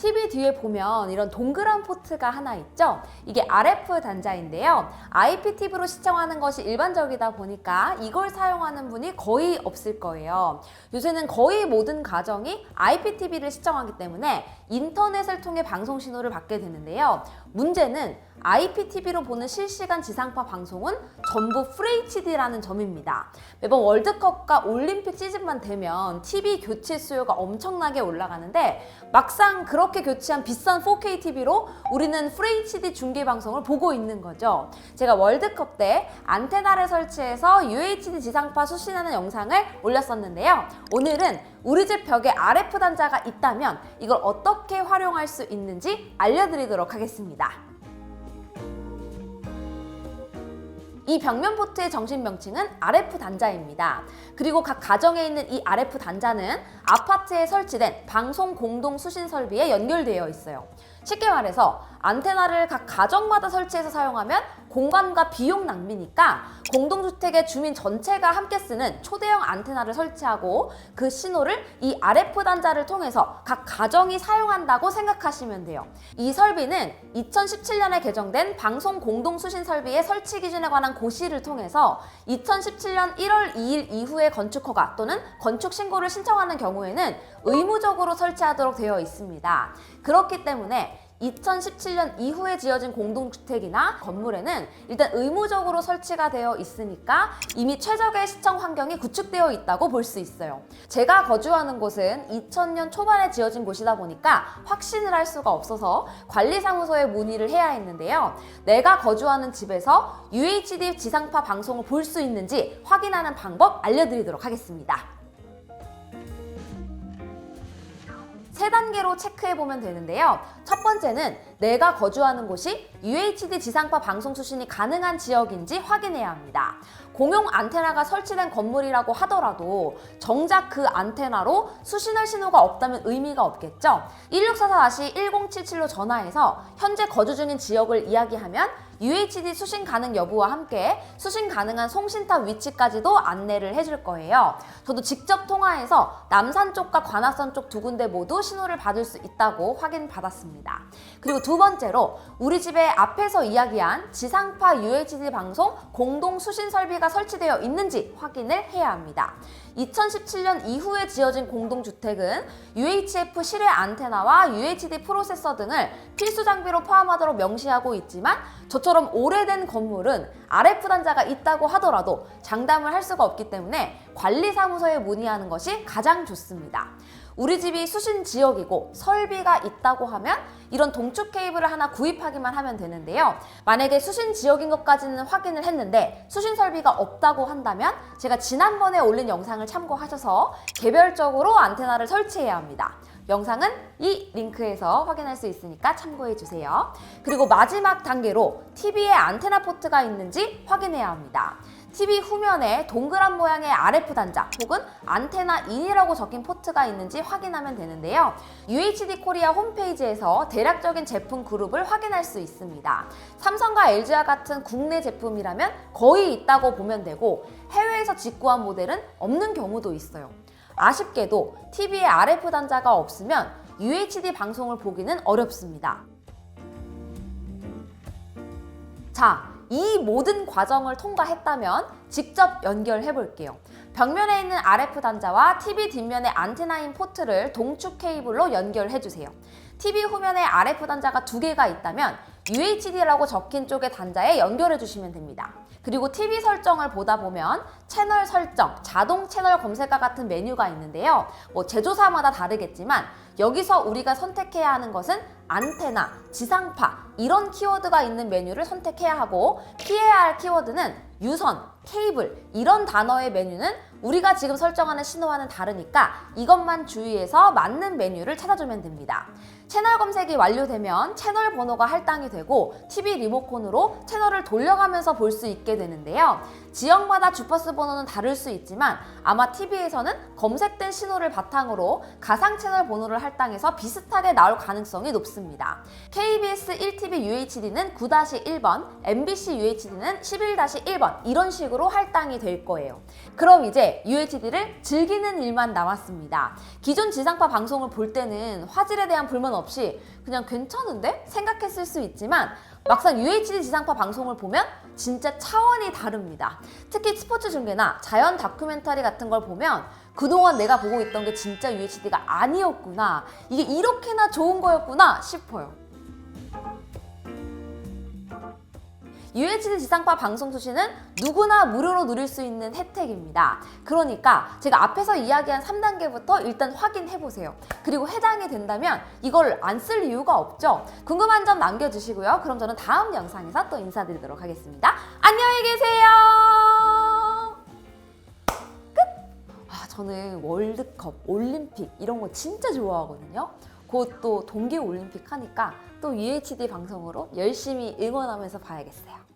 TV 뒤에 보면 이런 동그란 포트가 하나 있죠? 이게 RF 단자인데요. IPTV로 시청하는 것이 일반적이다 보니까 이걸 사용하는 분이 거의 없을 거예요. 요새는 거의 모든 가정이 IPTV를 시청하기 때문에 인터넷을 통해 방송 신호를 받게 되는데요. 문제는 IPTV로 보는 실시간 지상파 방송은 전부 FHD라는 점입니다. 매번 월드컵과 올림픽 시즌만 되면 TV 교체 수요가 엄청나게 올라가는데 막상 그렇게 교체한 비싼 4K TV로 우리는 FHD 중계 방송을 보고 있는 거죠. 제가 월드컵 때 안테나를 설치해서 UHD 지상파 수신하는 영상을 올렸었는데요. 오늘은 우리 집 벽에 RF 단자가 있다면 이걸 어떻게 활용할 수 있는지 알려드리도록 하겠습니다. 이 벽면 포트의 정식 명칭은 RF 단자입니다. 그리고 각 가정에 있는 이 RF 단자는 아파트에 설치된 방송 공동 수신 설비에 연결되어 있어요. 쉽게 말해서 안테나를 각 가정마다 설치해서 사용하면 공간과 비용 낭비니까 공동주택의 주민 전체가 함께 쓰는 초대형 안테나를 설치하고 그 신호를 이 RF 단자를 통해서 각 가정이 사용한다고 생각하시면 돼요. 이 설비는 2017년에 개정된 방송 공동수신 설비의 설치 기준에 관한 고시를 통해서 2017년 1월 2일 이후에 건축 허가 또는 건축 신고를 신청하는 경우에는 의무적으로 설치하도록 되어 있습니다. 그렇기 때문에 2017년 이후에 지어진 공동주택이나 건물에는 일단 의무적으로 설치가 되어 있으니까 이미 최적의 시청 환경이 구축되어 있다고 볼 수 있어요. 제가 거주하는 곳은 2000년 초반에 지어진 곳이다 보니까 확신을 할 수가 없어서 관리사무소에 문의를 해야 했는데요. 내가 거주하는 집에서 UHD 지상파 방송을 볼 수 있는지 확인하는 방법 알려드리도록 하겠습니다. 세 단계로 체크해보면 되는데요. 첫 번째는 내가 거주하는 곳이 UHD 지상파 방송 수신이 가능한 지역인지 확인해야 합니다. 공용 안테나가 설치된 건물이라고 하더라도 정작 그 안테나로 수신할 신호가 없다면 의미가 없겠죠. 1644-1077로 전화해서 현재 거주 중인 지역을 이야기하면 UHD 수신 가능 여부와 함께 수신 가능한 송신탑 위치까지도 안내를 해줄 거예요. 저도 직접 통화해서 남산 쪽과 관악산 쪽 두 군데 모두 신호를 받을 수 있다고 확인받았습니다. 그리고 두 번째로 우리 집의 앞에서 이야기한 지상파 UHD 방송 공동 수신 설비가 설치되어 있는지 확인을 해야 합니다. 2017년 이후에 지어진 공동주택은 UHF 실외 안테나와 UHD 프로세서 등을 필수 장비로 포함하도록 명시하고 있지만 저처럼 오래된 건물은 RF 단자가 있다고 하더라도 장담을 할 수가 없기 때문에 관리사무소에 문의하는 것이 가장 좋습니다. 우리 집이 수신 지역이고 설비가 있다고 하면 이런 동축 케이블을 하나 구입하기만 하면 되는데요. 만약에 수신 지역인 것까지는 확인을 했는데 수신 설비가 없다고 한다면 제가 지난번에 올린 영상을 참고하셔서 개별적으로 안테나를 설치해야 합니다. 영상은 이 링크에서 확인할 수 있으니까 참고해 주세요. 그리고 마지막 단계로 TV에 안테나 포트가 있는지 확인해야 합니다. TV 후면에 동그란 모양의 RF 단자 혹은 안테나 인이라고 적힌 포트가 있는지 확인하면 되는데요. UHD 코리아 홈페이지에서 대략적인 제품 그룹을 확인할 수 있습니다. 삼성과 LG와 같은 국내 제품이라면 거의 있다고 보면 되고 해외에서 직구한 모델은 없는 경우도 있어요. 아쉽게도 TV에 RF 단자가 없으면 UHD 방송을 보기는 어렵습니다. 자, 이 모든 과정을 통과했다면 직접 연결해 볼게요. 벽면에 있는 RF 단자와 TV 뒷면의 안테나인 포트를 동축 케이블로 연결해 주세요. TV 후면에 RF 단자가 2개가 있다면 UHD라고 적힌 쪽의 단자에 연결해 주시면 됩니다. 그리고 TV 설정을 보다 보면 채널 설정, 자동 채널 검색과 같은 메뉴가 있는데요. 제조사마다 다르겠지만 여기서 우리가 선택해야 하는 것은 안테나, 지상파 이런 키워드가 있는 메뉴를 선택해야 하고 피해야 할 키워드는 유선, 케이블 이런 단어의 메뉴는 우리가 지금 설정하는 신호와는 다르니까 이것만 주의해서 맞는 메뉴를 찾아주면 됩니다. 채널 검색이 완료되면 채널 번호가 할당이 되고 TV 리모컨으로 채널을 돌려가면서 볼 수 있게 되는데요. 지역마다 주파수 번호는 다를 수 있지만 아마 TV에서는 검색된 신호를 바탕으로 가상 채널 번호를 할당해서 비슷하게 나올 가능성이 높습니다. KBS 1TV UHD는 9-1번, MBC UHD는 11-1번 이런 식으로 할당이 될 거예요. 그럼 이제 UHD를 즐기는 일만 남았습니다. 기존 지상파 방송을 볼 때는 화질에 대한 불만 없이 그냥 괜찮은데? 생각했을 수 있지만 막상 UHD 지상파 방송을 보면 진짜 차원이 다릅니다. 특히 스포츠 중계나 자연 다큐멘터리 같은 걸 보면 그동안 내가 보고 있던 게 진짜 UHD가 아니었구나, 이게 이렇게나 좋은 거였구나 싶어요. UHD 지상파 방송 수신은 누구나 무료로 누릴 수 있는 혜택입니다. 그러니까 제가 앞에서 이야기한 3단계부터 일단 확인해보세요. 그리고 해당이 된다면 이걸 안 쓸 이유가 없죠. 궁금한 점 남겨주시고요. 그럼 저는 다음 영상에서 또 인사드리도록 하겠습니다. 안녕히 계세요. 끝! 저는 월드컵, 올림픽 이런 거 진짜 좋아하거든요. 곧 또 동계올림픽 하니까 또 UHD 방송으로 열심히 응원하면서 봐야겠어요.